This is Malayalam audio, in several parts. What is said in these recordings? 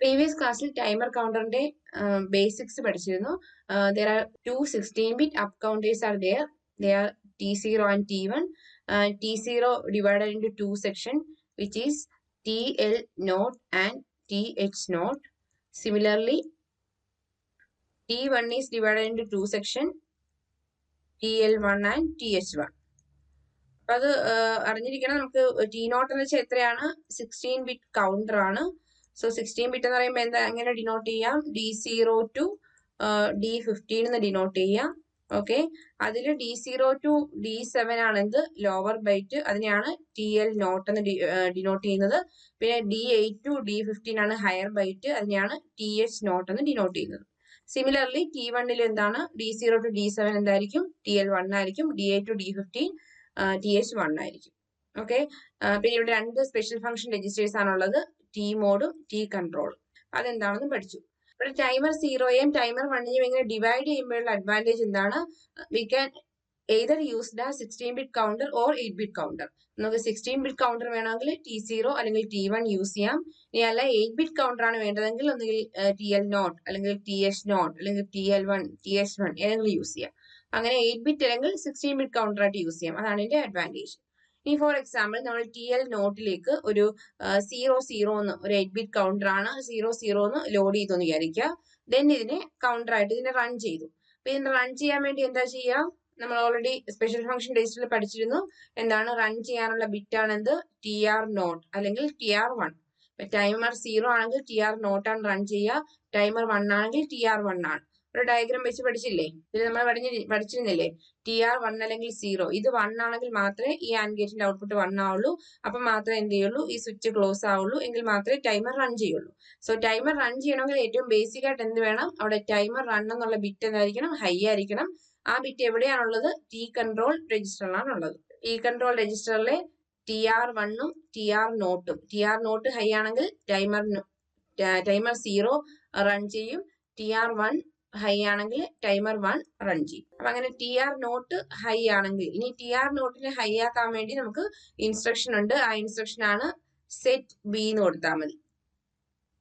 Previous class timer counter basics പഠിച്ചിരുന്നു. There are two 16-bit up counters are there. They are T0 and T1. T0 divided into two sections, which is TL naught and TH naught. Similarly, T1 is divided into two sections, TL1 and TH1. അപ്പൊ അത് അറിഞ്ഞിരിക്കണം. നമുക്ക് T0 എന്ന് വെച്ചാൽ എത്രയാണ്? 16-bit കൗണ്ടർ ആണ്. സോ 16-bit എന്ന് പറയുമ്പോൾ എന്താ എങ്ങനെ ഡിനോട്ട് ചെയ്യാം? D0 to D15 എന്ന് ഡിനോട്ട് ചെയ്യാം. ഓക്കെ, അതിൽ D0 to D7 ആണ് എന്ത് ലോവർ ബൈറ്റ്, അതിനെയാണ് TL0 എന്ന് ഡിനോട്ട് ചെയ്യുന്നത്. പിന്നെ D8 to D15 ആണ് ഹയർ ബൈറ്റ്, അതിനെയാണ് TH0 എന്ന് ഡിനോട്ട് ചെയ്യുന്നത്. സിമിലർലി T1 എന്താണ്? D0 to D7 എന്തായിരിക്കും? TL1 ആയിരിക്കും. D8 to D15 TH1 ആയിരിക്കും. ഓക്കെ, പിന്നെ ഇവിടെ രണ്ട് സ്പെഷ്യൽ ഫംഗ്ഷൻ രജിസ്റ്റേഴ്സ് ആണുള്ളത്, ടി മോഡും ടി കൺട്രോളും. അതെന്താണെന്ന് പഠിച്ചു. ഇവിടെ ടൈമർ 0യും ടൈമർ 1നെയും എങ്ങനെ ഡിവൈഡ് ചെയ്യുമ്പോഴുള്ള അഡ്വാൻറ്റേജ് എന്താണ്? We can either use the 16-bit counter or 8-bit counter. നമുക്ക് 16-bit counter വേണമെങ്കിൽ T0 അല്ലെങ്കിൽ T1 യൂസ് ചെയ്യാം. ഇനി അല്ല 8-bit counter ആണ് വേണ്ടതെങ്കിൽ ഒന്നുകിൽ TL0 അല്ലെങ്കിൽ TH0 അല്ലെങ്കിൽ TL1 TH1 ഏതെങ്കിലും യൂസ് ചെയ്യാം. അങ്ങനെ 8-bit അല്ലെങ്കിൽ 16-bit counter ആയിട്ട് യൂസ് ചെയ്യാം. അതാണ് ഇതിന്റെ അഡ്വാൻറ്റേജ്. ഇനി ഫോർ എക്സാമ്പിൾ നമ്മൾ TL0 ഒരു 00 എന്ന് ഒരു 8-bit കൗണ്ടർ ആണ് 00 എന്ന് ലോഡ് ചെയ്തെന്ന് വിചാരിക്കുക. ദെൻ ഇതിനെ കൗണ്ടർ ആയിട്ട് ഇതിനെ റൺ ചെയ്തു. അപ്പൊ ഇതിനെ റൺ ചെയ്യാൻ വേണ്ടി എന്താ ചെയ്യുക? നമ്മൾ ഓൾറെഡി സ്പെഷ്യൽ ഫംഗ്ഷൻ രജിസ്റ്ററിൽ പഠിച്ചിരുന്നു. എന്താണ് റൺ ചെയ്യാനുള്ള ബിറ്റ് ആണ് എന്ത്? TR0 അല്ലെങ്കിൽ TR1. ടൈമർ 0 ആണെങ്കിൽ TR0 ആണ് റൺ ചെയ്യുക. ടൈമർ 1 ആണെങ്കിൽ TR1 ആണ്. ഒരു ഡയഗ്രാം വെച്ച് പഠിച്ചില്ലേ? ഇത് നമ്മൾ പഠിച്ചിരുന്നില്ലേ? TR1 അല്ലെങ്കിൽ 0, ഇത് 1 ആണെങ്കിൽ മാത്രമേ ഈ ആൻഡ് ഗേറ്റിന്റെ ഔട്ട്പുട്ട് 1 ആവുള്ളൂ. അപ്പൊ മാത്രമേ എന്ത് ചെയ്യുള്ളൂ? ഈ സ്വിച്ച് ക്ലോസ് ആവുള്ളൂ. എങ്കിൽ മാത്രമേ ടൈമർ റൺ ചെയ്യുള്ളൂ. സോ ടൈമർ റൺ ചെയ്യണമെങ്കിൽ ഏറ്റവും ബേസിക് ആയിട്ട് എന്ത് വേണം? അവിടെ ടൈമർ റൺ എന്നുള്ള ബിറ്റ് എന്തായിരിക്കണം? ഹൈ ആയിരിക്കണം. ആ ബിറ്റ് എവിടെയാണുള്ളത്? ടി കൺട്രോൾ രജിസ്റ്ററിലാണ് ഉള്ളത്. ടി കൺട്രോൾ രജിസ്റ്ററിലെ TR1ഉം TR0ഉം. TR0 ഹൈ ആണെങ്കിൽ ടൈമർ 0 റൺ ചെയ്യും. TR1 ഹൈ ആണെങ്കിൽ ടൈമർ 1 റൺ ചെയ്യും. അപ്പൊ അങ്ങനെ TR0 ഹൈ ആണെങ്കിൽ, ഇനി TR0 ഹൈ ആക്കാൻ വേണ്ടി നമുക്ക് ഇൻസ്ട്രക്ഷൻ ഉണ്ട്. ആ ഇൻസ്ട്രക്ഷൻ ആണ് സെറ്റ് ബി എന്ന് കൊടുത്താൽ മതി.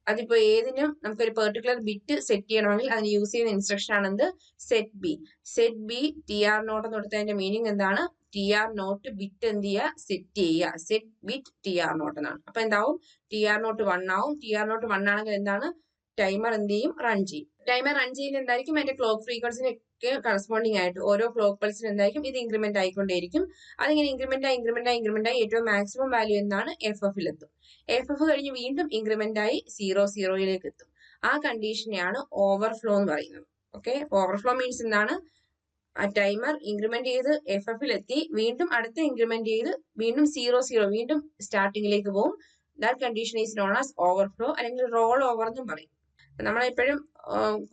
അതിപ്പോ ഏതിനും നമുക്കൊരു പെർട്ടിക്കുലർ ബിറ്റ് സെറ്റ് ചെയ്യണമെങ്കിൽ അതിന് യൂസ് ചെയ്യുന്ന ഇൻസ്ട്രക്ഷൻ ആണെന്ത്? Set B. Set B TR0 എന്ന് കൊടുത്തതിന്റെ മീനിങ് എന്താണ്? TR0 ബിറ്റ് എന്ത് ചെയ്യുക? സെറ്റ് ചെയ്യുക. സെറ്റ് ബിറ്റ് TR0 എന്നാണ്. അപ്പൊ എന്താവും? TR0 1 ആവും. TR0 1 ആണെങ്കിൽ എന്താണ്? ടൈമർ എന്ത് ചെയ്യും? റൺ ചെയ്യും. ടൈമർ റൺ ചെയ്യുന്നത് എന്തായിരിക്കും? അതിന്റെ ക്ലോക്ക് ഫ്രീക്വൻസിനൊക്കെ കറസ്പോണ്ടിങ് ആയിട്ട് ഓരോ ക്ലോക്ക് പൾസിന് എന്തായിരിക്കും? ഇത് ഇൻക്രിമെന്റ് ആയിക്കൊണ്ടേയിരിക്കും. അതിങ്ങനെ ഇൻക്രിമെന്റ് ആയി ഏറ്റവും മാക്സിമം വാല്യൂ എന്താണ്? FF എത്തും. FF കഴിഞ്ഞ് വീണ്ടും ഇൻക്രിമെന്റ് ആയി 00 എത്തും. ആ കണ്ടീഷനെയാണ് ഓവർഫ്ലോ എന്ന് പറയുന്നത്. ഓക്കെ, ഓവർഫ്ലോ മീൻസ് എന്താണ്? ആ ടൈമർ ഇൻക്രിമെന്റ് ചെയ്ത് FF എത്തി, വീണ്ടും അടുത്ത ഇൻക്രിമെന്റ് ചെയ്ത് വീണ്ടും 00 വീണ്ടും സ്റ്റാർട്ടിങ്ങിലേക്ക് പോകും. That condition is known as overflow അല്ലെങ്കിൽ റോൾ ഓവർ എന്നും പറയും. നമ്മളെപ്പോഴും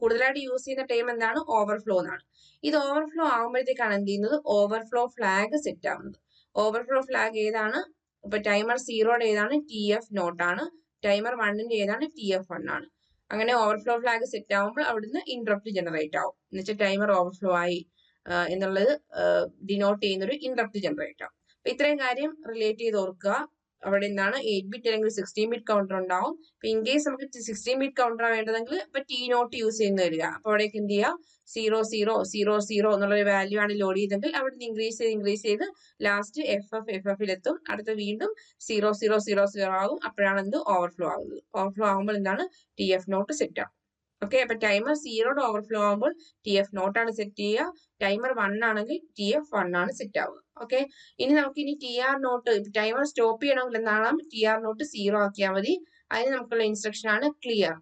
കൂടുതലായിട്ട് യൂസ് ചെയ്യുന്ന ടൈം എന്താണ്? ഓവർഫ്ലോ എന്നാണ്. ഇത് ഓവർഫ്ലോ ആകുമ്പോഴത്തേക്കാണ് എന്ത് ചെയ്യുന്നത്? ഓവർഫ്ലോ ഫ്ലാഗ് സെറ്റ് ആവുന്നത്. ഓവർഫ്ലോ ഫ്ലാഗ് ഏതാണ്? ഇപ്പൊ ടൈമർ 0യുടെ ഏതാണ്? TF0 ആണ്. ടൈമർ 1ന്റെ ഏതാണ്? TF1 ആണ്. അങ്ങനെ ഓവർഫ്ലോ ഫ്ലാഗ് സെറ്റ് ആവുമ്പോൾ അവിടുന്ന് ഇന്ററപ്റ്റ് ജനറേറ്റ് ആവും. എന്നുവെച്ചാൽ ടൈമർ ഓവർഫ്ലോ ആയി എന്നുള്ളത് ഡിനോട്ട് ചെയ്യുന്ന ഒരു ഇന്ററപ്റ്റ് ജനറേറ്റ് ആവും. അപ്പൊ ഇത്രയും കാര്യം റിലേറ്റ് ചെയ്ത് ഓർക്കുക. അവിടെ എന്താണ്? 8-bit അല്ലെങ്കിൽ 16-bit കൗണ്ടർ ഉണ്ടാവും. ഇപ്പൊ ഇൻ കേസ് നമുക്ക് 16-bit കൗണ്ടർ വേണ്ടതെങ്കിൽ ഇപ്പൊ T0 യൂസ് ചെയ്യുന്ന വരിക. അപ്പൊ അവിടേക്ക് എന്ത് ചെയ്യുക? 0000 എന്നുള്ള വാല്യൂ ആണ് ലോഡ് ചെയ്തെങ്കിൽ അവിടെ ഇൻക്രീസ് ചെയ്ത് ലാസ്റ്റ് FF എത്തും. അടുത്ത വീണ്ടും 0000 ആകും. അപ്പോഴാണ് എന്ത്? ഓവർഫ്ലോ ആകുന്നത്. ഓവർഫ്ലോ ആകുമ്പോൾ എന്താണ്? TF0 സെറ്റ് ആവും. ഓക്കെ, അപ്പൊ ടൈമർ 0 ഓവർഫ്ലോ ആകുമ്പോൾ TF0 ആണ് സെറ്റ് ചെയ്യുക. ടൈമർ 1 ആണെങ്കിൽ TF1 ആണ് സെറ്റ് ആവുക. ഓക്കെ, ഇനി നമുക്ക് TR0 ടൈമർ സ്റ്റോപ്പ് ചെയ്യണമെങ്കിൽ എന്താണ്? TR0 0 ആക്കിയാൽ മതി. അതിന് നമുക്കുള്ള ഇൻസ്ട്രക്ഷൻ ആണ് ക്ലിയർ.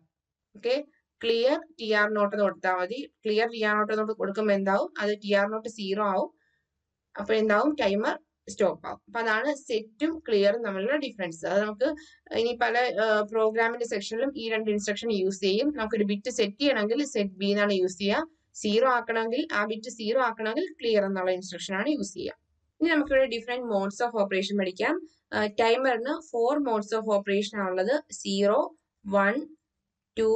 ഓക്കെ, ക്ലിയർ TR0 എന്ന് കൊടുത്താൽ മതി. ക്ലിയർ TR0 എന്ന് കൊടുക്കുമ്പോൾ എന്താവും? അത് TR0 0 ആവും. അപ്പൊ എന്താവും? ടൈമർ സ്റ്റോപ്പ് ആവും. അപ്പൊ അതാണ് സെറ്റും ക്ലിയറും തമ്മിലുള്ള ഡിഫറൻസ്. അത് നമുക്ക് ഇനി പല പ്രോഗ്രാമിന്റെ സെക്ഷനിലും ഈ രണ്ട് ഇൻസ്ട്രക്ഷൻ യൂസ് ചെയ്യും. നമുക്കൊരു ബിറ്റ് സെറ്റ് ചെയ്യണമെങ്കിൽ സെറ്റ് ബി എന്നാണ് യൂസ് ചെയ്യുക. 0 ആക്കണമെങ്കിൽ ആ ബിറ്റ് 0 ആക്കണമെങ്കിൽ ക്ലിയർ എന്നുള്ള ഇൻസ്ട്രക്ഷൻ ആണ് യൂസ് ചെയ്യുക. ഇനി നമുക്കിവിടെ ഡിഫറെന്റ് മോഡ്സ് ഓഫ് ഓപ്പറേഷൻ പഠിക്കാം. ടൈമറിന് 4 മോഡ്സ് ഓഫ് ഓപ്പറേഷൻ ആണുള്ളത്. 0, 1, 2,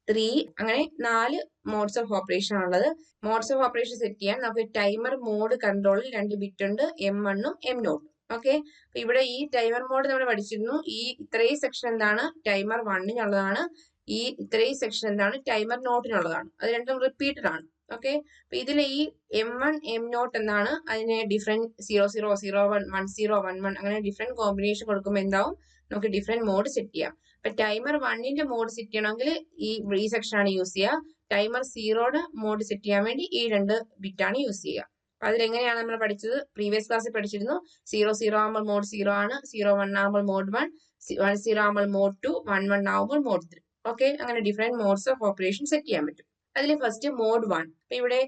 3 അങ്ങനെ 4 മോഡ്സ് ഓഫ് ഓപ്പറേഷൻ ആണുള്ളത്. മോഡ്സ് ഓഫ് ഓപ്പറേഷൻ സെറ്റ് ചെയ്യാൻ നമുക്ക് ടൈമർ മോഡ് കൺട്രോളിൽ 2 ബിറ്റ് ഉണ്ട്, M1 ഉം M0. ഓക്കെ, അപ്പൊ ഇവിടെ ഈ ടൈമർ മോഡ് നമ്മൾ പഠിച്ചിരുന്നു. ഈ ഇത്രയും സെക്ഷൻ എന്താണ് ടൈമർ 1-നുള്ളതാണ്, ഈ ഇത്രയും സെക്ഷൻ എന്താണ് ടൈമർ നോട്ടിനുള്ളതാണ്. അത് രണ്ടും റിപ്പീറ്റഡ് ആണ്. ഓക്കെ, അപ്പൊ ഇതിൽ ഈ M1 M0 എന്നാണ് അതിന് ഡിഫറെന്റ് 00 01 10 11 അങ്ങനെ ഡിഫറെന്റ് കോമ്പിനേഷൻ കൊടുക്കുമ്പോൾ എന്താവും നമുക്ക് ഡിഫറെന്റ് മോഡ് സെറ്റ് ചെയ്യാം. അപ്പൊ ടൈമർ 1-ന്റെ മോഡ് സെറ്റ് ചെയ്യണമെങ്കിൽ ഈ സെക്ഷൻ ആണ് യൂസ് ചെയ്യുക. ടൈമർ 0-യുടെ മോഡ് സെറ്റ് ചെയ്യാൻ വേണ്ടി ഈ 2 ബിറ്റാണ് യൂസ് ചെയ്യുക. അപ്പൊ അതിലെങ്ങനെയാണ് നമ്മൾ പഠിച്ചത്? പ്രീവിയസ് ക്ലാസ്സിൽ പഠിച്ചിരുന്നു. 00 ആകുമ്പോൾ മോഡ് 0 ആണ്, 01 ആകുമ്പോൾ മോഡ് 1, 10 ആകുമ്പോൾ മോഡ് 2, 11 ആകുമ്പോൾ മോഡ് 3. ഓക്കെ, അങ്ങനെ different modes of operation set ചെയ്യാൻ പറ്റും. അതിൽ ഫസ്റ്റ് മോഡ് 1. അപ്പൊ ഇവിടെ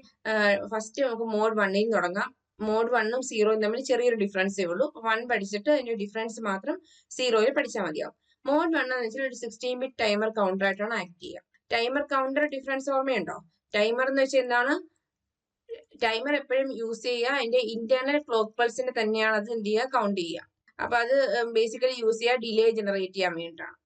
ഫസ്റ്റ് നമുക്ക് മോഡ് 1-ൽ തുടങ്ങാം. മോഡ് 1-ഉം 0-യും തമ്മിൽ ചെറിയൊരു ഡിഫറൻസേ ഉള്ളൂ. 1 പഠിച്ചിട്ട് അതിന്റെ ഡിഫറൻസ് മാത്രം 0-ൽ പഠിച്ചാൽ മതിയാവും. മോഡ് 1 എന്ന് വെച്ചാൽ ഒരു 16-ബിറ്റ് ടൈമർ കൗണ്ടർ ആയിട്ടാണ് ആക്ട് ചെയ്യുക. ടൈമർ കൗണ്ടർ ഡിഫറൻസ് ഓർമ്മയുണ്ടോ? ടൈമർ എന്ന് വെച്ചാൽ എന്താണ്? ടൈമർ എപ്പോഴും യൂസ് ചെയ്യുക അതിന്റെ ഇന്റേണൽ ക്ലോക്ക് പൾസിന്റെ തന്നെയാണ് അത് എന്ത് ചെയ്യുക, കൗണ്ട് ചെയ്യുക. അപ്പൊ അത് ബേസിക്കലി യൂസ് ചെയ്യുക ഡിലേ ജനറേറ്റ് ചെയ്യാൻ വേണ്ടിയിട്ടാണ്.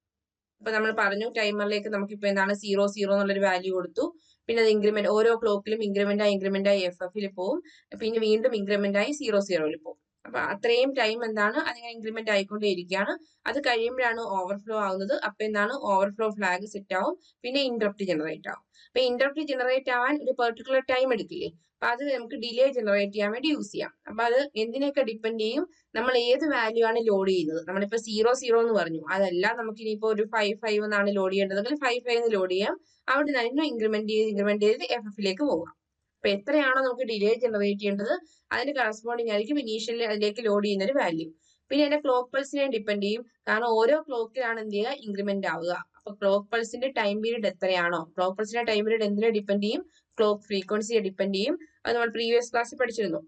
അപ്പൊ നമ്മൾ പറഞ്ഞു ടൈമറിലേക്ക് നമുക്കിപ്പോ എന്താണ് 00 എന്നുള്ളൊരു വാല്യൂ കൊടുത്തു. പിന്നെ അത് ഇൻക്രിമെന്റ് ഓരോ ക്ലോക്കിലും ഇൻക്രിമെന്റ് ആയി FF-ൽ പോവും. പിന്നെ വീണ്ടും ഇൻക്രിമെന്റ് ആയി 00-ൽ പോവും. അപ്പൊ അത്രയും ടൈം എന്താണ് അതിങ്ങനെ ഇൻക്രിമെന്റ് ആയിക്കൊണ്ടേയിരിക്കുകയാണ്. അത് കഴിയുമ്പോഴാണ് ഓവർഫ്ലോ ആവുന്നത്. അപ്പൊ എന്താണ് ഓവർഫ്ലോ ഫ്ലാഗ് സെറ്റ് ആവും. പിന്നെ ഇന്ററപ്റ്റ് ജനറേറ്റ് ആവും. അപ്പൊ ഇന്ററപ്റ്റ് ജനറേറ്റ് ആവാൻ ഒരു പെർട്ടിക്കുലർ ടൈം എടുക്കില്ലേ? അപ്പൊ അത് നമുക്ക് ഡിലേ ജനറേറ്റ് ചെയ്യാൻ വേണ്ടി യൂസ് ചെയ്യാം. അപ്പൊ അത് എന്തിനൊക്കെ ഡിപ്പെൻഡ് ചെയ്യും? നമ്മൾ ഏത് വാല്യൂ ആണ് ലോഡ് ചെയ്യുന്നത്. നമ്മളിപ്പോ 00 എന്ന് പറഞ്ഞു, അതല്ല നമുക്ക് ഇനിയിപ്പോ ഒരു 55 എന്നാണ് ലോഡ് ചെയ്യേണ്ടതെങ്കിൽ 55 എന്ന് ലോഡ് ചെയ്യാം. അവിടെ നിന്ന് ഇൻക്രിമെന്റ് ചെയ്ത് FF-ലേക്ക് പോകാം. അപ്പൊ എത്രയാണോ നമുക്ക് ഡിലേ ജനറേറ്റ് ചെയ്യേണ്ടത് അതിന് കറസ്പോണ്ടിങ് ആയിരിക്കും ഇനീഷ്യലി അതിലേക്ക് ലോഡ് ചെയ്യുന്ന ഒരു വാല്യൂ. പിന്നെ അതിന്റെ ക്ലോക്ക് പൾസിനെ ഡിപ്പെൻഡ് ചെയ്യും. കാരണം ഓരോ ക്ലോക്കിലാണ് എന്ത് ചെയ്യുക, ഇൻക്രിമെന്റ് ആവുക. അപ്പൊ ക്ലോക്ക് പൾസിന്റെ ടൈം പീരീഡ് എത്രയാണോ, ക്ലോക്ക് പൾസിന്റെ ടൈം പീരീഡ് എന്തിനെ ഡിപ്പെൻഡ് ചെയ്യും? ക്ലോക്ക് ഫ്രീക്വൻസിയെ ഡിപ്പെൻഡ് ചെയ്യും. അത് നമ്മൾ പ്രീവിയസ് ക്ലാസ്സിൽ പഠിച്ചിരുന്നു.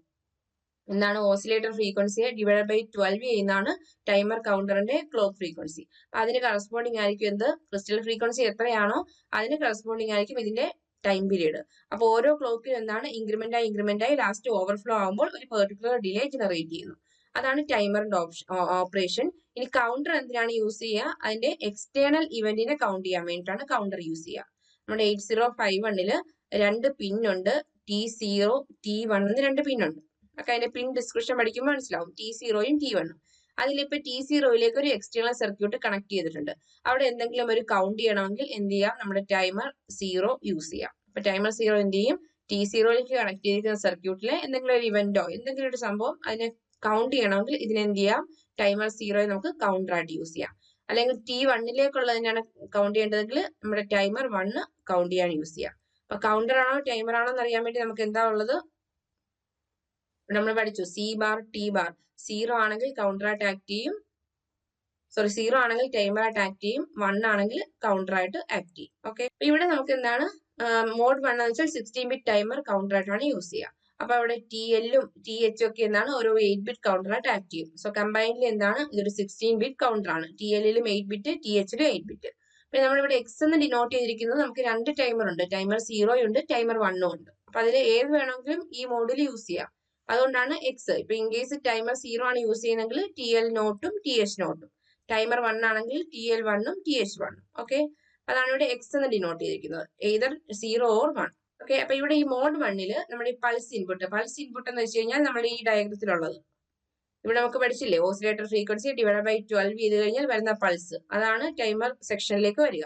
എന്താണ് ഓസിലേറ്റർ ഫ്രീക്വൻസിയെ ഡിവൈഡ് ബൈ 12 ചെയ്യുന്നതാണ് ടൈമർ കൗണ്ടറിന്റെ ക്ലോക്ക് ഫ്രീക്വൻസി. അതിന് കറസ്പോണ്ടിങ് ആയിരിക്കും എന്ത്? ക്രിസ്റ്റൽ ഫ്രീക്വൻസി എത്രയാണോ അതിന് കറസ്പോണ്ടിങ് ആയിരിക്കും ഇതിന്റെ ടൈം പീരീഡ്. അപ്പൊ ഓരോ ക്ലോക്കിലും എന്താണ് ഇൻക്രിമെന്റ് ആയി ലാസ്റ്റ് ഓവർഫ്ലോ ആകുമ്പോൾ ഒരു പെർട്ടിക്കുലർ ഡിലേ ജനറേറ്റ് ചെയ്യുന്നു. അതാണ് ടൈമറിന്റെ ഓപ്പറേഷൻ. ഇനി കൗണ്ടർ എന്തിനാണ് യൂസ് ചെയ്യുക? അതിന്റെ എക്സ്റ്റേണൽ ഇവന്റിനെ കൗണ്ട് ചെയ്യാൻ വേണ്ടിയിട്ടാണ് കൗണ്ടർ യൂസ് ചെയ്യുക. നമ്മുടെ 8051-ല് 2 പിന്നുണ്ട്. T0 T1 എന്ന് 2 പിന്നുണ്ട്. ഒക്കെ അതിന്റെ പിൻ ഡിസ്ക്രിപ്ഷൻ പഠിക്കുമ്പോൾ മനസ്സിലാവും. T0-യും T1-ഉം. അതിലിപ്പോ T0-യിലേക്ക് ഒരു എക്സ്റ്റേണൽ സർക്യൂട്ട് കണക്ട് ചെയ്തിട്ടുണ്ട്. അവിടെ എന്തെങ്കിലും ഒരു കൗണ്ട് ചെയ്യണമെങ്കിൽ എന്ത് ചെയ്യാം? നമ്മുടെ ടൈമർ 0 യൂസ് ചെയ്യാം. അപ്പൊ ടൈമർ 0 എന്ത് ചെയ്യും? T0-യിലേക്ക് കണക്ട് ചെയ്തിരിക്കുന്ന സർക്യൂട്ടിലെ എന്തെങ്കിലും ഒരു ഇവന്റോ എന്തെങ്കിലും ഒരു സംഭവം അതിനെ കൗണ്ട് ചെയ്യണമെങ്കിൽ ഇതിനെന്ത് ചെയ്യാം? ടൈമർ 0-യെ നമുക്ക് കൗണ്ടർ ആയിട്ട് യൂസ് ചെയ്യാം. അല്ലെങ്കിൽ T1-ലേക്കുള്ളതിനാണ് കൗണ്ട് ചെയ്യേണ്ടതെങ്കിൽ നമ്മുടെ ടൈമർ 1 കൗണ്ട് ചെയ്യാൻ യൂസ് ചെയ്യാം. അപ്പൊ കൗണ്ടർ ആണോ ടൈമർ ആണോ എന്ന് അറിയാൻ വേണ്ടി നമുക്ക് എന്താ ഉള്ളത്? നമ്മൾ പഠിച്ചു C ബാർ T ബാർ. 0 ആണെങ്കിൽ കൗണ്ടർ ആയിട്ട് ആക്ട് ചെയ്യും. 0 ആണെങ്കിൽ ടൈമർ ആയിട്ട് ആക്ട് ചെയ്യും. 1 ആണെങ്കിൽ കൗണ്ടർ ആയിട്ട് ആക്ട് ചെയ്യും. ഓക്കെ, ഇവിടെ നമുക്ക് എന്താണ് മോഡ് 1 എന്ന് വെച്ചാൽ 16-ബിറ്റ് ടൈമർ കൗണ്ടർ ആയിട്ടാണ് യൂസ് ചെയ്യുക. അപ്പൊ അവിടെ TL-ഉം TH ഒക്കെ എന്താണ് ഓരോ 8-ബിറ്റ് കൗണ്ടർ ആയിട്ട് ആക്ട് ചെയ്യും. സോ കമ്പൈൻഡ്ലി എന്താണ് ഇതൊരു 16-ബിറ്റ് കൗണ്ടർ ആണ്. TL-ലും 8-ബിറ്റ്, TH-ലും 8-ബിറ്റ്. പിന്നെ നമ്മളിവിടെ X എന്ന് ഡിനോട്ട് ചെയ്തിരിക്കുന്നത് നമുക്ക് 2 ടൈമർ ഉണ്ട്. ടൈമർ 0 ഉണ്ട്, ടൈമർ 1 ഉണ്ട്. അപ്പൊ അതിൽ ഏത് വേണമെങ്കിലും ഈ മോഡിൽ യൂസ് ചെയ്യാം. അതുകൊണ്ടാണ് X. ഇപ്പൊ ഇൻ കേസ് ടൈമർ 0 ആണ് യൂസ് ചെയ്യുന്നതെങ്കിൽ TL0-ഉം TH0-ഉം. ടൈമർ 1 ആണെങ്കിൽ TL1-ഉം TH1-ഉം. ഓക്കെ, അതാണ് ഇവിടെ X എന്ന് ഡിനോട്ട് ചെയ്തിരിക്കുന്നത്. either 0 or 1. ഓക്കെ, അപ്പൊ ഇവിടെ ഈ മോഡ് 1-ല് നമ്മുടെ ഈ പൾസ് ഇൻപുട്ട് എന്ന് വെച്ച് കഴിഞ്ഞാൽ നമ്മുടെ ഈ ഡയഗ്രത്തിലുള്ളത് ഇവിടെ നമുക്ക് പഠിച്ചില്ലേ? ഓസിലേറ്റർ ഫ്രീക്വൻസി ഡിവൈഡ് ബൈ 12 ചെയ്ത് കഴിഞ്ഞാൽ വരുന്ന പൾസ്, അതാണ് ടൈമർ സെക്ഷനിലേക്ക് വരിക.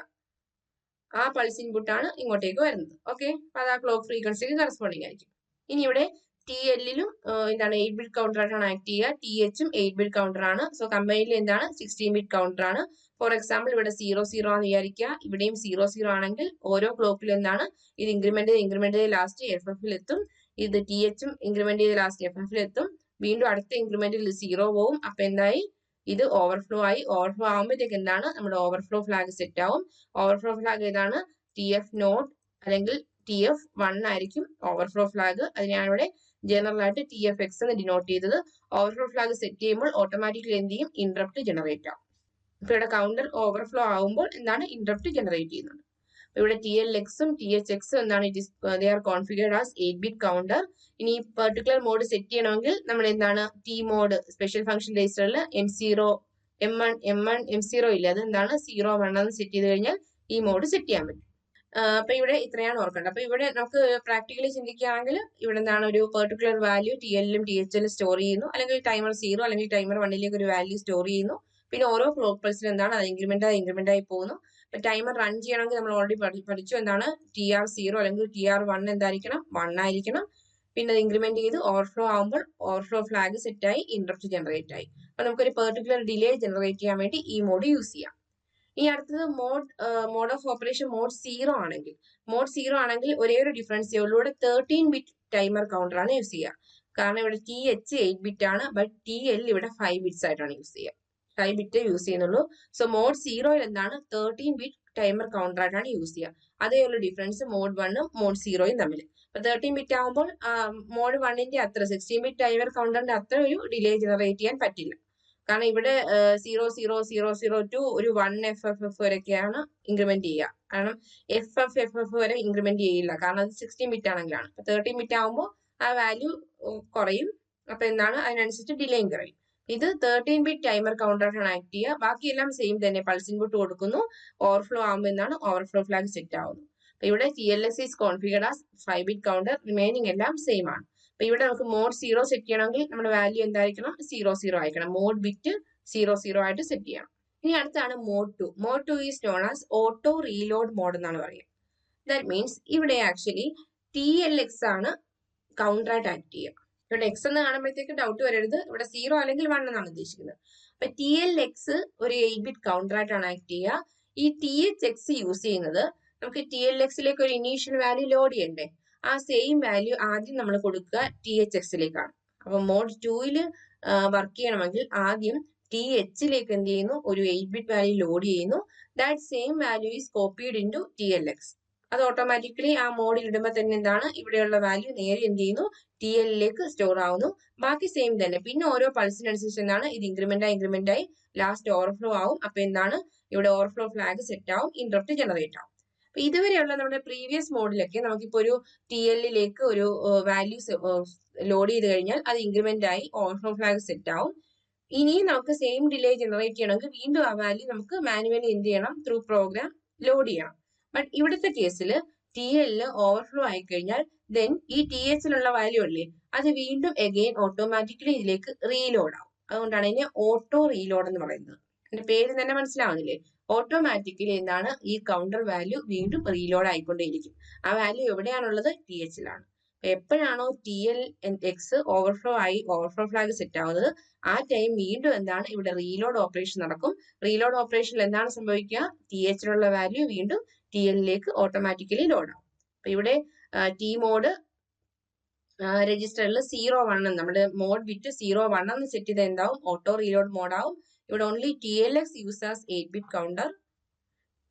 ആ പൾസ് ഇൻപുട്ട് ആണ് ഇങ്ങോട്ടേക്ക് വരുന്നത്. ഓക്കെ, അപ്പൊ അത് ആ ക്ലോക്ക് ഫ്രീക്വൻസിക്ക് കറസ്പോണ്ടിങ് ആയിരിക്കും. ഇനി ഇവിടെ TL-ലും എന്താണ് 8-ബിറ്റ് കൗണ്ടർ ആയിട്ടാണ് ആക്ട് ചെയ്യുക. TH-ഉം 8-ബിറ്റ് കൗണ്ടർ ആണ്. സോ കമ്പൈൻഡ്ലി എന്താണ് 16-ബിറ്റ് കൗണ്ടർ ആണ്. ഫോർ എക്സാമ്പിൾ ഇവിടെ 00 ആണെന്ന് വിചാരിക്കുക. ഇവിടെയും 00 ആണെങ്കിൽ ഓരോ ക്ലോക്കിലും എന്താണ് ഇത് ഇൻക്രിമെന്റ് ചെയ്ത് ലാസ്റ്റ് FF-ൽ എത്തും. ഇത് TH-ഉം ഇൻക്രിമെന്റ് ചെയ്ത് ലാസ്റ്റ് FF-ൽ എത്തും. വീണ്ടും അടുത്ത ഇൻക്രിമെന്റിൽ 0 പോവും. അപ്പൊ എന്തായി? ഇത് ഓവർഫ്ലോ ആയി. ഓവർഫ്ലോ ആകുമ്പോഴത്തേക്ക് എന്താണ് നമ്മുടെ ഓവർഫ്ലോ ഫ്ലാഗ് സെറ്റ് ആവും. ഓവർഫ്ലോ ഫ്ലാഗ് ഏതാണ്? TF0 അല്ലെങ്കിൽ TF1 ആയിരിക്കും ഓവർഫ്ലോ ഫ്ലാഗ്. അതിനാണ് ഇവിടെ ജനറൽ ആയിട്ട് TFX എന്ന് ഡിനോട്ട് ചെയ്തത്. ഓവർഫ്ലോ ഫ്ലാഗ് സെറ്റ് ചെയ്യുമ്പോൾ ഓട്ടോമാറ്റിക്കലി എന്ത് ചെയ്യും? ഇന്ററപ്റ്റ് ജനറേറ്റ് ആവും. ഇപ്പൊ ഇവിടെ കൗണ്ടർ ഓവർഫ്ലോ ആകുമ്പോൾ എന്താണ് ഇന്ററപ്റ്റ് ജനറേറ്റ് ചെയ്യുന്നത്. ഇവിടെ TLX-ഉം THX-ഉം എന്താണ് they are configured as 8-bit counter. ഇനി പെർട്ടിക്കുലർ മോഡ് സെറ്റ് ചെയ്യണമെങ്കിൽ നമ്മൾ എന്താണ് T മോഡ് സ്പെഷ്യൽ ഫംഗ്ഷൻ രജിസ്റ്ററിൽ M0 M1 M0 ഇല്ല, അത് എന്താണ് 01 എന്ന് സെറ്റ് ചെയ്ത് കഴിഞ്ഞാൽ ഈ മോഡ് സെറ്റ് ചെയ്യാൻ പറ്റും. അപ്പൊ ഇവിടെ ഇത്രയാണ് ഓർക്കേണ്ടത്. അപ്പൊ ഇവിടെ നമുക്ക് പ്രാക്ടിക്കലി ചിന്തിക്കുകയാണെങ്കിൽ ഇവിടെ എന്താണ് ഒരു പെർട്ടിക്കുലർ വാല്യൂ ടി എല്ലിലും ടി എച്ചിലും സ്റ്റോർ ചെയ്യുന്നു, അല്ലെങ്കിൽ ടൈമർ 0 അല്ലെങ്കിൽ ടൈമർ 1ലേക്ക് ഒരു വാല്യൂ സ്റ്റോർ ചെയ്യുന്നു. പിന്നെ ഓരോ ക്ലോക്ക് പൾസിലും എന്താണ് അത് ഇൻക്രിമെന്റ് ആയി പോകുന്നു. അപ്പൊ ടൈമർ റൺ ചെയ്യണമെങ്കിൽ നമ്മൾ ഓൾറെഡി പഠിച്ചു എന്താണ് TR0 അല്ലെങ്കിൽ TR1 എന്തായിരിക്കണം 1 ആയിരിക്കണം. പിന്നെ അത് ഇൻക്രിമെന്റ് ചെയ്ത് ഓവർഫ്ലോ ആകുമ്പോൾ ഓവർഫ്ലോ ഫ്ലാഗ് സെറ്റ് ആയി ഇന്ററപ്റ്റ് ജനറേറ്റ് ആയി. അപ്പൊ നമുക്കൊരു പെർട്ടിക്കുലർ ഡിലേ ജനറേറ്റ് ചെയ്യാൻ വേണ്ടി ഈ മോഡ് യൂസ് ചെയ്യാം. ഇനി അടുത്തത് മോഡ് ഓഫ് ഓപ്പറേഷൻ മോഡ് 0 ആണെങ്കിൽ ഒരേ ഒരു ഡിഫറൻസേ ഉള്ളൂ. ഇവിടെ 13 ബിറ്റ് ടൈമർ കൗണ്ടർ ആണ് യൂസ് ചെയ്യുക. കാരണം ഇവിടെ TH 8 ബിറ്റ് ആണ്, ബട്ട് TL ഇവിടെ 5 ബിറ്റ്സ് ആയിട്ടാണ് യൂസ് ചെയ്യുക. 5 ബിറ്റ് യൂസ് ചെയ്യുന്നുള്ളൂ. സോ മോഡ് 0 എന്താണ് 13 ബിറ്റ് ടൈമർ കൗണ്ടർ ആയിട്ടാണ് യൂസ് ചെയ്യുക. അതേ ഉള്ളൂ ഡിഫറൻസ് മോഡ് 1ഉം മോഡ് 0യും തമ്മിൽ. അപ്പൊ 13 ബിറ്റ് ആകുമ്പോൾ മോഡ് 1ന്റെ അത്ര 16 ബിറ്റ് ടൈമർ കൗണ്ടറിന്റെ അത്ര ഒരു ഡിലേ ജനറേറ്റ് ചെയ്യാൻ പറ്റില്ല. കാരണം ഇവിടെ 0000 ടു ഒരു 1FFF വരെയൊക്കെയാണ് ഇൻക്രിമെന്റ് ചെയ്യുക. കാരണം FFFF വരെ ഇൻക്രിമെന്റ് ചെയ്യില്ല, കാരണം അത് 16 ബിറ്റ് ആണെങ്കിലാണ്. 13 ബിറ്റ് ആകുമ്പോൾ ആ വാല്യൂ കുറയും. അപ്പൊ എന്താണ് അതിനനുസരിച്ച് ഡിലേയും കുറയും. ഇത് 13 ബിറ്റ് ടൈമർ കൗണ്ടറാണ് ആക്ട് ചെയ്യുക. ബാക്കിയെല്ലാം സെയിം തന്നെ, പൾസ് ഇൻപുട്ട് കൊടുക്കുന്നു, ഓവർഫ്ലോ ആകുമ്പോൾ എന്താണ് ഓവർഫ്ലോ ഫ്ലാഗ് സെറ്റ് ആവുന്നു. അപ്പൊ ഇവിടെ TLS is configured as 5 bit counter, remaining എല്ലാം സെയിം ആണ്. അപ്പൊ ഇവിടെ നമുക്ക് മോഡ് 0 സെറ്റ് ചെയ്യണമെങ്കിൽ നമ്മുടെ വാല്യൂ എന്തായിരിക്കണം 00 ആയിരിക്കണം. മോഡ് ബിറ്റ് 00 ആയിട്ട് സെറ്റ് ചെയ്യണം. ഇനി അടുത്താണ് mode 2. Mode 2 is known as auto reload mode എന്നാണ് പറയുക. ദാറ്റ് മീൻസ് ഇവിടെ ആക്ച്വലി TLX ആണ് കൗണ്ടർ ആയിട്ട് ആക്ട് ചെയ്യുക. ഇവിടെ X എന്ന് കാണുമ്പോഴത്തേക്ക് ഡൗട്ട് വരരുത്, ഇവിടെ 0 അല്ലെങ്കിൽ 1 എന്നാണ് ഉദ്ദേശിക്കുന്നത്. അപ്പൊ TLX ഒരു 8 ബിറ്റ് കൗണ്ടർ ആയിട്ടാണ് ആക്ട് ചെയ്യുക. ഈ THX യൂസ് ചെയ്യുന്നത് നമുക്ക് TLX-ലേക്ക് ഒരു ഇനീഷ്യൽ വാല്യൂ ലോഡ് ചെയ്യണ്ടേ, ആ സെയിം വാല്യൂ ആദ്യം നമ്മൾ കൊടുക്കുക THX-ലേക്കാണ്. അപ്പൊ മോഡ് 2ൽ വർക്ക് ചെയ്യണമെങ്കിൽ ആദ്യം TH-ലേക്ക് എന്ത് ചെയ്യുന്നു ഒരു 8 ബിറ്റ് വാല്യൂ ലോഡ് ചെയ്യുന്നു. That same value is copied into TLX. അത് ഓട്ടോമാറ്റിക്കലി ആ മോഡിൽ ഇടുമ്പോൾ തന്നെ എന്താണ് ഇവിടെയുള്ള വാല്യൂ നേരെ എന്ത് ചെയ്യുന്നു TL-ലേക്ക് സ്റ്റോർ ആവുന്നു. ബാക്കി സെയിം തന്നെ. പിന്നെ ഓരോ പൾസിനനുസരിച്ച് എന്താണ് ഇത് ഇൻക്രിമെന്റ് ആയി ലാസ്റ്റ് ഓവർഫ്ലോ ആവും. അപ്പൊ എന്താണ് ഇവിടെ ഓവർഫ്ലോ ഫ്ലാഗ് സെറ്റ് ആവും, ഇന്ററപ്റ്റ് ജനറേറ്റ് ആവും. അപ്പൊ ഇതുവരെയുള്ള നമ്മുടെ പ്രീവിയസ് മോഡിലൊക്കെ നമുക്കിപ്പോ ഒരു TL-ലേക്ക് ഒരു വാല്യൂസ് ലോഡ് ചെയ്ത് കഴിഞ്ഞാൽ അത് ഇൻക്രിമെന്റ് ആയി ഓവർഫ്ലോ ഫ്ലാഗ് സെറ്റ് ആവും. ഇനി നമുക്ക് സെയിം ഡിലേ ജനറേറ്റ് ചെയ്യണമെങ്കിൽ വീണ്ടും ആ വാല്യൂ നമുക്ക് മാനുവലി എന്ത് ചെയ്യണം ത്രൂ പ്രോഗ്രാം ലോഡ് ചെയ്യണം. ബട്ട് ഇവിടുത്തെ കേസിൽ TL ഓവർഫ്ലോ ആയി കഴിഞ്ഞാൽ ദെൻ ഈ TH-ലുള്ള വാല്യൂ അല്ലേ അത് വീണ്ടും അഗെയിൻ ഓട്ടോമാറ്റിക്കലി ഇതിലേക്ക് റീലോഡ് ആവും. അതുകൊണ്ടാണ് ഇതിനെ ഓട്ടോ റീലോഡ് എന്ന് പറയുന്നത്. എന്റെ പേര് തന്നെ മനസ്സിലാവുന്നില്ലേ? ഓട്ടോമാറ്റിക്കലി എന്താണ് ഈ കൗണ്ടർ വാല്യൂ വീണ്ടും റീലോഡ് ആയിക്കൊണ്ടേയിരിക്കും. ആ വാല്യൂ എവിടെയാണുള്ളത് TH-ലാണ്. എപ്പോഴാണോ TLX ഓവർഫ്ലോ ആയി ഓവർഫ്ലോ ഫ്ലാഗ് സെറ്റ് ആവുന്നത് ആ ടൈം വീണ്ടും എന്താണ് ഇവിടെ റീലോഡ് ഓപ്പറേഷൻ നടക്കും. റീലോഡ് ഓപ്പറേഷനിൽ എന്താണ് സംഭവിക്കുക TH-ലുള്ള വാല്യൂ വീണ്ടും TL-ലേക്ക് ഓട്ടോമാറ്റിക്കലി ലോഡ് ആവും. അപ്പൊ ഇവിടെ T മോഡ് രജിസ്റ്ററിൽ 01 നമ്മുടെ മോഡ് ബിറ്റ് 01 എന്ന് സെറ്റ് ചെയ്ത് എന്താവും ഓട്ടോ റീലോഡ് മോഡ് ആവും. ഇവിടെ only TLX use as 8 bit counter.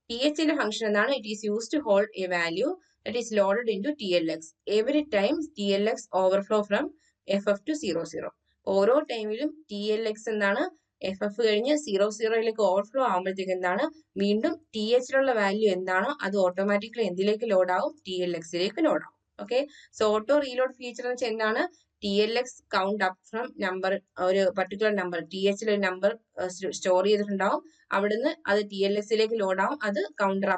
TH-ന്റെ ഫംഗ്ഷൻ എന്താണ് it is use to hold a value that is loaded into TLX every time TLX overflow from FF to 00. ഓരോ ടൈമിലും TLX എന്താണ് FF കഴിഞ്ഞ് 00ലേക്ക് ഓവർഫ്ലോ ആകുമ്പോഴത്തേക്ക് എന്താണ് വീണ്ടും TH-ലുള്ള വാല്യൂ എന്താണോ അത് ഓട്ടോമാറ്റിക്കലി എന്തിലേക്ക് ലോഡ് ആവും TLX-ലേക്ക് ലോഡ് ആവും. Okay, so auto reload feature എന്ന് വെച്ചാൽ എന്താണ് TLX count up from number, ഒരു പർട്ടിക്കുലർ നമ്പർ TH-ൽ ഒരു നമ്പർ സ്റ്റോർ ചെയ്തിട്ടുണ്ടാവും, അവിടുന്ന് അത് TLX-ലേക്ക് ലോഡ് ആവും, അത് കൗണ്ടർ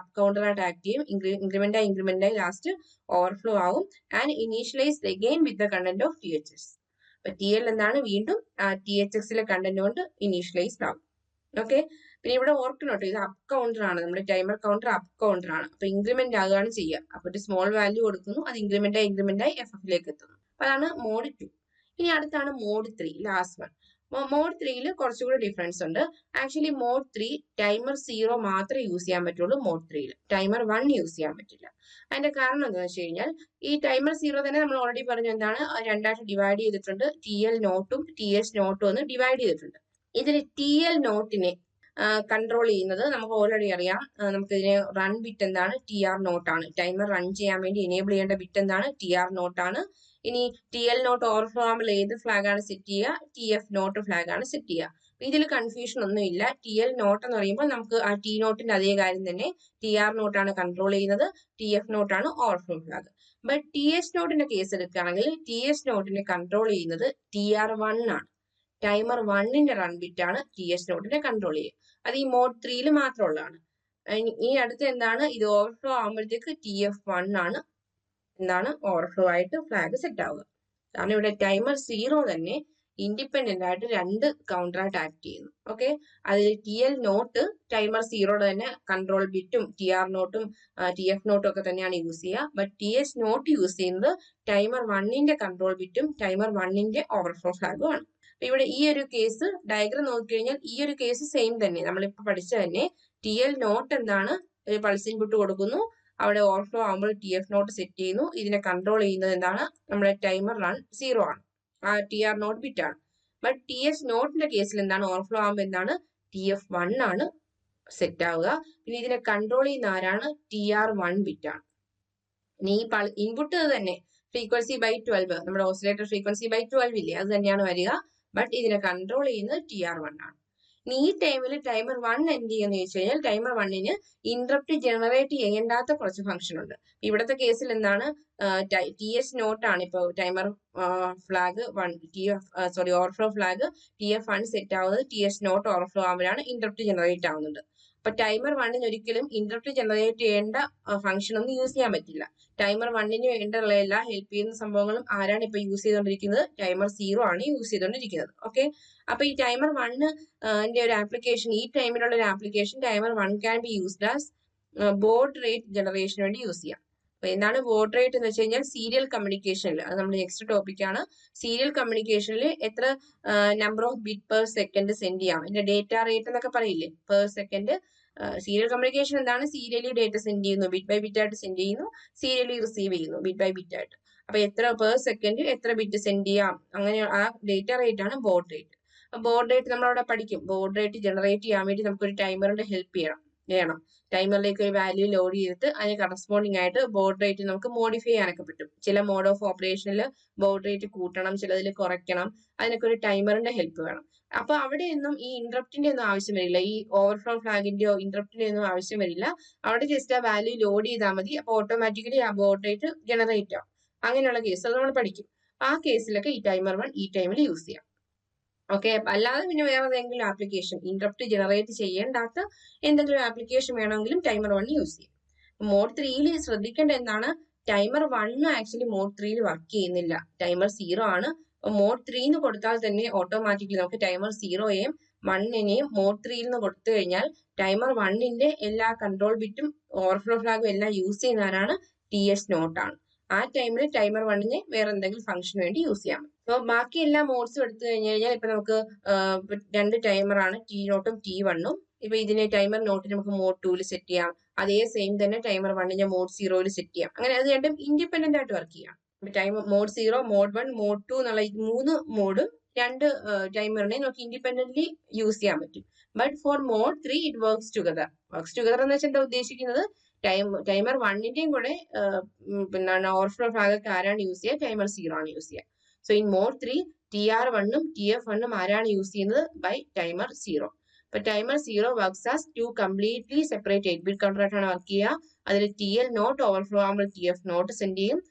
ആയിട്ട് ആക്ട് ചെയ്യും, ഇൻക്രിമെന്റ് ആയി ലാസ്റ്റ് ഓവർഫ്ലോ ആവും and initialised again with the content of THX. അപ്പൊ TL എന്താണ് വീണ്ടും THX-ലെ കണ്ടന്റ് കൊണ്ട് ഇനീഷ്യലൈസ്ഡ് ആവും. ഓക്കെ, പിന്നെ ഇവിടെ ഓർക്കണം ഇത് അപ്പ് കൗണ്ടർ ആണ്, നമ്മുടെ ടൈമർ കൗണ്ടർ അപ്പ് കൗണ്ടർ ആണ്. അപ്പൊ ഇൻക്രിമെന്റ് ആകുകയാണ് ചെയ്യുക. അപ്പൊ ഒരു സ്മോൾ വാല്യൂ കൊടുക്കുന്നു, അത് ഇൻക്രിമെന്റ് ആയി FF-ലേക്ക് എത്തുന്നു. അപ്പൊ അതാണ് മോഡ് 2. ഇനി അടുത്താണ് മോഡ് 3, ലാസ്റ്റ് വൺ. മോഡ് 3ൽ കുറച്ചുകൂടി ഡിഫറൻസ് ഉണ്ട്. ആക്ച്വലി മോഡ് 3 ടൈമർ 0 മാത്രമേ യൂസ് ചെയ്യാൻ പറ്റുള്ളൂ. മോഡ് 3ൽ ടൈമർ 1 യൂസ് ചെയ്യാൻ പറ്റില്ല. അതിന്റെ കാരണം എന്താണെന്ന് വെച്ച് കഴിഞ്ഞാൽ ഈ ടൈമർ 0 തന്നെ നമ്മൾ ഓൾറെഡി പറഞ്ഞു എന്താണ് രണ്ടായിട്ട് ഡിവൈഡ് ചെയ്തിട്ടുണ്ട്. TL നോട്ടും TH നോട്ടും എന്ന് ഡിവൈഡ് ചെയ്തിട്ടുണ്ട്. ഇതിൽ TL നോട്ടിനെ കൺട്രോൾ ചെയ്യുന്നത് നമുക്ക് ഓൾറെഡി അറിയാം. നമുക്ക് ഇതിനെ റൺ ബിറ്റ് എന്താണ് TR നോട്ടാണ്. ടൈമർ റൺ ചെയ്യാൻ വേണ്ടി എനേബിൾ ചെയ്യേണ്ട ബിറ്റ് എന്താണ് TR നോട്ടാണ്. ഇനി TL നോട്ട് ഓവർഫ്ലോ ആകുമ്പോൾ ഏത് ഫ്ലാഗ് ആണ് സെറ്റ് ചെയ്യുക TF നോട്ട് ഫ്ലാഗ് ആണ് സെറ്റ് ചെയ്യുക. ഇതിൽ കൺഫ്യൂഷൻ ഒന്നുമില്ല. TL നോട്ട് എന്ന് പറയുമ്പോൾ നമുക്ക് ആ T നോട്ടിന്റെ അതേ കാര്യം തന്നെ TR നോട്ടാണ് കൺട്രോൾ ചെയ്യുന്നത്, TF നോട്ടാണ് ഓവർഫ്ലോ ഫ്ലാഗ്. ബട്ട് TH നോട്ടിന്റെ കേസ് എടുക്കുകയാണെങ്കിൽ TH നോട്ടിനെ കൺട്രോൾ ചെയ്യുന്നത് TR1 ആണ്. ടൈമർ 1ന്റെ റൺ ബിറ്റ് ആണ് TH നോട്ടിനെ കൺട്രോൾ ചെയ്യുക. അത് ഈ മോഡ് 3ൽ മാത്രമുള്ളതാണ്. ഈ അടുത്ത് എന്താണ് ഇത് ഓവർഫ്ലോ ആകുമ്പോഴത്തേക്ക് TF1 ആണ് എന്താണ് ഓവർഫ്ലോ ആയിട്ട് ഫ്ലാഗ് സെറ്റ് ആവുക. കാരണം ഇവിടെ ടൈമർ 0 തന്നെ ഇൻഡിപെൻഡന്റ് ആയിട്ട് 2 കൗണ്ടറായിട്ട് ആക്ട് ചെയ്യുന്നു. ഓക്കെ, അതിൽ TL നോട്ട് ടൈമർ 0 തന്നെ കൺട്രോൾ ബിറ്റും TR നോട്ടും TF നോട്ടും ഒക്കെ തന്നെയാണ് യൂസ് ചെയ്യുക. ബട്ട് TS നോട്ട് യൂസ് ചെയ്യുന്നത് ടൈമർ 1ന്റെ കൺട്രോൾ ബിറ്റും ടൈമർ 1ന്റെ ഓവർഫ്ലോ ഫ്ലാഗും ആണ്. ഇവിടെ ഈ ഒരു കേസ് ഡയഗ്രം നോക്കിക്കഴിഞ്ഞാൽ ഈ ഒരു കേസ് സെയിം തന്നെ, നമ്മളിപ്പോ പഠിച്ച തന്നെ. TL നോട്ട് എന്താണ്, ഒരു പൾസ് ഇൻപുട്ട് കൊടുക്കുന്നു, അവിടെ ഓവർഫ്ലോ ആകുമ്പോൾ TF നോട്ട് സെറ്റ് ചെയ്യുന്നു. ഇതിനെ കൺട്രോൾ ചെയ്യുന്നത് എന്താണ്, നമ്മുടെ ടൈമർ റൺ 0 ആണ്, ആ TR നോട്ട് ബിറ്റ് ആണ്. ബട്ട് TS നോട്ടിന്റെ കേസിൽ എന്താണ്, ഓവർഫ്ലോ ആകുമ്പോൾ എന്താണ്, TF1 ആണ് സെറ്റ് ആവുക. പിന്നെ ഇതിനെ കൺട്രോൾ ചെയ്യുന്ന ആരാണ്, TR1 ബിറ്റ് ആണ്. ഇനി ഈ ഇൻപുട്ട് തന്നെ ഫ്രീക്വൻസി ബൈ 12, നമ്മുടെ ഓസിലേറ്റർ ഫ്രീക്വൻസി ബൈ 12 ഇല്ലേ, അത് തന്നെയാണ് വരിക. ബട്ട് ഇതിനെ കൺട്രോൾ ചെയ്യുന്നത് TR1 ആണ്. ഇനി ഈ ടൈമിൽ ടൈമർ 1 എന്ത് ചെയ്യുന്ന ചോദിച്ചു കഴിഞ്ഞാൽ, ടൈമർ 1ന് ഇന്ററപ്റ്റ് ജനറേറ്റ് ചെയ്യേണ്ടാത്ത കുറച്ച് ഫംഗ്ഷൻ ഉണ്ട്. ഇവിടുത്തെ കേസിൽ എന്താണ്, TS നോട്ട് ആണ് ഇപ്പോൾ timer flag 1 overflow flag TF1 set ആവുന്നത്. TS നോട്ട് ഓവർഫ്ലോ ആകുമ്പോഴാണ് ഇന്ററപ്റ്റ് ജനറേറ്റ് ആവുന്നത്. അപ്പൊ ടൈമർ 1ന് ഒരിക്കലും ഇന്ററപ്റ്റ് ജനറേറ്റ് ചെയ്യേണ്ട ഫംഗ്ഷൻ ഒന്നും യൂസ് ചെയ്യാൻ പറ്റില്ല. ടൈമർ 1ന് വേണ്ടിയുള്ള എല്ലാ ഹെൽപ്പ് ചെയ്യുന്ന സംഭവങ്ങളും ആരാണ് ഇപ്പൊ യൂസ് ചെയ്തുകൊണ്ടിരിക്കുന്നത്, ടൈമർ 0 ആണ് യൂസ് ചെയ്തുകൊണ്ടിരിക്കുന്നത്. ഓക്കെ, അപ്പൊ ഈ ടൈമർ 1ന്റെ ഒരു ആപ്ലിക്കേഷൻ, ഈ ടൈമിലുള്ള ഒരു application timer 1 can be used as baud rate ജനറേഷന് വേണ്ടി യൂസ് ചെയ്യാം. അപ്പൊ എന്താണ് ബോർഡ് റേറ്റ് എന്ന് വെച്ച് കഴിഞ്ഞാൽ, സീരിയൽ കമ്മ്യൂണിക്കേഷനിൽ, അത് നമ്മുടെ നെക്സ്റ്റ് ടോപ്പിക് ആണ്. സീരിയൽ കമ്മ്യൂണിക്കേഷനിൽ എത്ര number of bit per second send ചെയ്യാം, ഇതിന്റെ ഡേറ്റ റേറ്റ് എന്നൊക്കെ പറയില്ലേ, പെർ സെക്കൻഡ്. സീരിയൽ കമ്മ്യൂണിക്കേഷൻ എന്താണ്, സീരിയലി ഡേറ്റ സെൻഡ് ചെയ്യുന്നു, ബിറ്റ് ബൈ ബിറ്റ് ആയിട്ട് സെൻഡ് ചെയ്യുന്നു, സീരിയലി റിസീവ് ചെയ്യുന്നു, ബിറ്റ് ബൈ ബിറ്റ് ആയിട്ട്. അപ്പൊ എത്ര പെർ സെക്കൻഡ് എത്ര ബിറ്റ് സെൻഡ് ചെയ്യാം, അങ്ങനെ ആ ഡേറ്റ റേറ്റ് ആണ് ബോർഡ് റേറ്റ്. ബോർഡ് റേറ്റ് നമ്മളവിടെ പഠിക്കും. ബോർഡ് റേറ്റ് ജനറേറ്റ് ചെയ്യാൻ വേണ്ടി നമുക്കൊരു ടൈമറിന്റെ ഹെൽപ്പ് ചെയ്യണം. ടൈമറിലേക്ക് ഒരു വാല്യൂ ലോഡ് ചെയ്തിട്ട് അതിന് കറസ്പോണ്ടിങ് ആയിട്ട് ബോർഡ് റേറ്റ് നമുക്ക് മോഡിഫൈ ചെയ്യാനൊക്കെ പറ്റും. ചില മോഡ് ഓഫ് ഓപ്പറേഷനിൽ ബോർഡ് റേറ്റ് കൂട്ടണം, ചിലതിൽ കുറയ്ക്കണം, അതിനൊക്കെ ഒരു ടൈമറിന്റെ ഹെൽപ്പ് വേണം. അപ്പൊ അവിടെയൊന്നും ഈ ഇന്ററപ്റ്റിന്റെ ഒന്നും ആവശ്യം വരില്ല, ഈ ഓവർഫ്ലോ ഫ്ലാഗിന്റെയോ ഇന്ററപ്റ്റിന്റെ ഒന്നും ആവശ്യം വരില്ല. അവിടെ ജസ്റ്റ് ആ വാല്യൂ ലോഡ് ചെയ്താൽ മതി, അപ്പൊ ഓട്ടോമാറ്റിക്കലി ആ ബോർഡ് റേറ്റ് ജനറേറ്റ് ആവും. അങ്ങനെയുള്ള കേസ് അത് നമ്മൾ പഠിക്കും. ആ കേസിലൊക്കെ ഈ ടൈമർ 1 ഈ ടൈമിൽ യൂസ് ചെയ്യാം. ഓക്കെ, അല്ലാതെ പിന്നെ വേറെ ഏതെങ്കിലും ആപ്ലിക്കേഷൻ, ഇന്ററപ്റ്റ് ജനറേറ്റ് ചെയ്യേണ്ടാത്ത എന്തെങ്കിലും ആപ്ലിക്കേഷൻ വേണമെങ്കിലും ടൈമർ 1 യൂസ് ചെയ്യും. മോഡ് 3യിൽ ശ്രദ്ധിക്കേണ്ട എന്താണ്, ടൈമർ 1 ആക്ച്വലി മോഡ് 3യിൽ വർക്ക് ചെയ്യുന്നില്ല, ടൈമർ 0 ആണ്. മോഡ് 3 കൊടുത്താൽ തന്നെ ഓട്ടോമാറ്റിക്കലി നമുക്ക് ടൈമർ 0യെയും 1നെയും മോഡ് 3യിൽ നിന്ന് കൊടുത്തു കഴിഞ്ഞാൽ ടൈമർ 1ന്റെ എല്ലാ കൺട്രോൾ ബിറ്റും ഓവർഫ്ലോ ഫ്ലാഗും എല്ലാം യൂസ് ചെയ്യുന്നവരാണ് TS നോട്ട് ആണ്. ആ ടൈമിൽ ടൈമർ 1നെ വേറെ എന്തെങ്കിലും ഫംഗ്ഷന് വേണ്ടി യൂസ് ചെയ്യാം. അപ്പൊ ബാക്കി എല്ലാ മോഡ്സും എടുത്തു കഴിഞ്ഞു കഴിഞ്ഞാൽ ഇപ്പൊ നമുക്ക് 2 ടൈമർ ആണ്, T നോട്ടും T1ഉം. ഇപ്പൊ ഇതിനെ ടൈമർ നോട്ട് നമുക്ക് മോഡ് 2ൽ സെറ്റ് ചെയ്യാം, അതേ സെയിം തന്നെ ടൈമർ 1നെ മോഡ് 0ൽ സെറ്റ് ചെയ്യാം. അങ്ങനെ അത് രണ്ടും ഇൻഡിപെൻഡന്റ് ആയിട്ട് വർക്ക് ചെയ്യാം. ടൈമർ മോഡ് 0, മോഡ് 1, മോഡ് 2 എന്നുള്ള 3 മോഡും 2 ടൈമറിനെ നമുക്ക് ഇൻഡിപെൻഡന്റ്ലി യൂസ് ചെയ്യാൻ പറ്റും. But for mode 3 it works together. എന്ന് വെച്ചാൽ എന്താ ഉദ്ദേശിക്കുന്നത്, ടൈമർ 1ന്റെയും കൂടെ പിന്നെ ഓവർഫ്ലോ ഫ്ലാഗ് ഒക്കെ ആരാണ് യൂസ് ചെയ്യുക, ടൈമർ 0 ആണ് യൂസ് ചെയ്യുക. സോ ഇൻ മോഡ് 3 TR1ഉം TF1ഉം ആരാണ് യൂസ് ചെയ്യുന്നത്, ബൈ ടൈമർ 0. അപ്പൊ timer 0 works as 2 completely separate 8-ബിറ്റ് കൗണ്ടർ ആയിട്ടാണ് വർക്ക് ചെയ്യുക. അതിൽ TL നോട്ട് ഓവർഫ്ലോ ആകുമ്പോൾ TF നോട്ട് സെൻഡ് ചെയ്യും,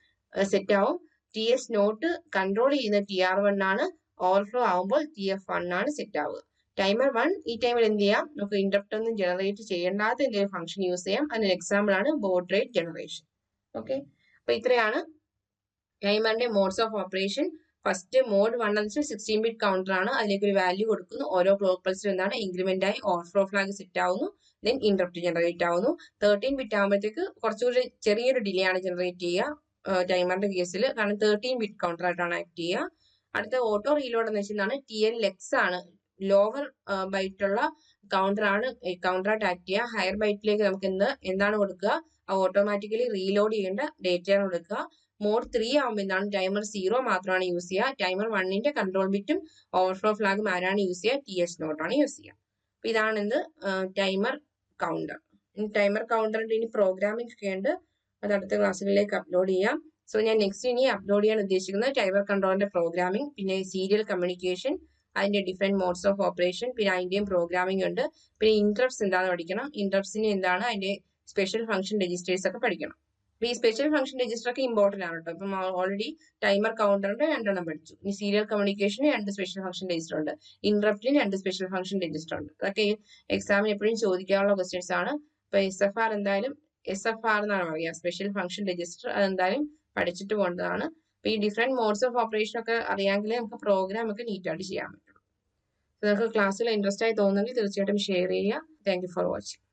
സെറ്റ് ആവും. TS നോട്ട് കൺട്രോൾ ചെയ്യുന്ന TR1 ആണ്, ഓവർഫ്ലോ ആകുമ്പോൾ TF1 ആണ് സെറ്റ് ആവുക. ടൈമർ 1 ഈ ടൈമിൽ എന്ത് ചെയ്യാം, നമുക്ക് ഇന്ററപ്റ്റ് ഒന്നും ജനറേറ്റ് ചെയ്യേണ്ടാത്ത എന്തെങ്കിലും ഫംഗ്ഷൻ യൂസ് ചെയ്യാം. അതിന് എക്സാമ്പിൾ ആണ് ബോർഡ് റേറ്റ് ജനറേഷൻ. ഓക്കെ, അപ്പൊ ഇത്രയാണ് ടൈമറിന്റെ modes of operation. First mode 1 എന്ന് വെച്ചാൽ 16-ബിറ്റ് കൗണ്ടർ ആണ്, അതിലേക്ക് ഒരു വാല്യൂ കൊടുക്കുന്നു, ഓരോ ക്ലോക്ക് പൾസിലും എന്താണ് ഇൻക്രിമെന്റ് ആയി ഓവർഫ്ലോ ഫ്ലാഗ് സെറ്റ് ആവുന്നു, ദെൻ ഇന്ററപ്റ്റ് ജനറേറ്റ് ആവുന്നു. 13-ബിറ്റ് ആകുമ്പോഴത്തേക്ക് കുറച്ചുകൂടി ചെറിയൊരു ഡിലേ ആണ് ജനറേറ്റ് ചെയ്യുക ടൈമറിന്റെ കേസിൽ, കാരണം 13-ബിറ്റ് കൗണ്ടർ ആയിട്ടാണ് ആക്ട് ചെയ്യുക. അടുത്ത ഓട്ടോ റീലോഡ് എന്ന് വെച്ചാൽ TLX ആണ്, ലോവർ ബൈറ്റുള്ള കൗണ്ടർ ആണ് കൗണ്ടറായിട്ട് ആക്ട് ചെയ്യുക. ഹയർ ബൈറ്റിലേക്ക് നമുക്ക് എന്താണ് കൊടുക്കുക, ഓട്ടോമാറ്റിക്കലി റീലോഡ് ചെയ്യേണ്ട ഡേറ്റയാണ് കൊടുക്കുക. മോഡ് 3 ആകുമ്പോൾ എന്താണ്, ടൈമർ 0 മാത്രമാണ് യൂസ് ചെയ്യുക. ടൈമർ 1ന്റെ കൺട്രോൾ ബിറ്റും ഓവർഫ്ലോ ഫ്ലാഗും ആരാണ് യൂസ് ചെയ്യുക, TS നോട്ടാണ് യൂസ് ചെയ്യുക. അപ്പൊ ഇതാണ് ടൈമർ കൗണ്ടർ. ടൈമർ കൗണ്ടറിന്റെ ഇനി പ്രോഗ്രാമിംഗ് ഒക്കെ ഉണ്ട്, അത് അടുത്ത ക്ലാസ്സുകളിലേക്ക് അപ്ലോഡ് ചെയ്യാം. സോ ഞാൻ നെക്സ്റ്റ് ഇനി അപ്ലോഡ് ചെയ്യാൻ ഉദ്ദേശിക്കുന്നത് ടൈമർ കൺട്രോളിന്റെ പ്രോഗ്രാമിംഗ്, പിന്നെ സീരിയൽ കമ്മ്യൂണിക്കേഷൻ, അതിന്റെ ഡിഫറെന്റ് മോഡ്സ് ഓഫ് ഓപ്പറേഷൻ, പിന്നെ അതിന്റെയും പ്രോഗ്രാമിംഗ് ഉണ്ട്. പിന്നെ ഇന്ററപ്റ്റ്സ് എന്താണെന്ന് പഠിക്കണം, ഇന്ററപ്റ്റ്സിന് എന്താണ് അതിന്റെ സ്പെഷ്യൽ ഫംഗ്ഷൻ രജിസ്റ്റേഴ്സ് ഒക്കെ പഠിക്കണം. ഈ സ്പെഷ്യൽ ഫംഗ്ഷൻ രജിസ്റ്റർ ഒക്കെ ഇമ്പോർട്ടന്റ് ആണ് കേട്ടോ. ഇപ്പം ഓൾറെഡി ടൈമർ കൗണ്ടറിന്റെ 2 എണ്ണം പഠിച്ചു. ഇനി സീരിയൽ കമ്മ്യൂണിക്കേഷന് 2 സ്പെഷ്യൽ ഫംഗ്ഷൻ രജിസ്റ്റർ ഉണ്ട്, ഇന്ററപ്റ്റിന് 2 സ്പെഷ്യൽ ഫംഗ്ഷൻ രജിസ്റ്റർ ഉണ്ട്. അതൊക്കെ എക്സാമിന് എപ്പോഴും ചോദിക്കാനുള്ള ക്വസ്റ്റ്യൻസ് ആണ്. ഇപ്പൊ SFR എന്തായാലും SFR എന്നാണ് പറയുക, സ്പെഷ്യൽ ഫംഗ്ഷൻ രജിസ്റ്റർ. അതെന്തായാലും പഠിച്ചിട്ട് പോകേണ്ടതാണ്. അപ്പൊ ഈ ഡിഫറെന്റ് മോഡ്സ് ഓഫ് ഓപ്പറേഷൻ ഒക്കെ അറിയാമെങ്കിലേ നമുക്ക് പ്രോഗ്രാം ഒക്കെ നീറ്റായിട്ട് ചെയ്യാൻ പറ്റുള്ളൂ. നിങ്ങൾക്ക് ക്ലാസ്സിൽ ഇൻട്രസ്റ്റ് ആയി തോന്നുന്നെങ്കിൽ തീർച്ചയായിട്ടും ഷെയർ ചെയ്യുക. Thank you for watching.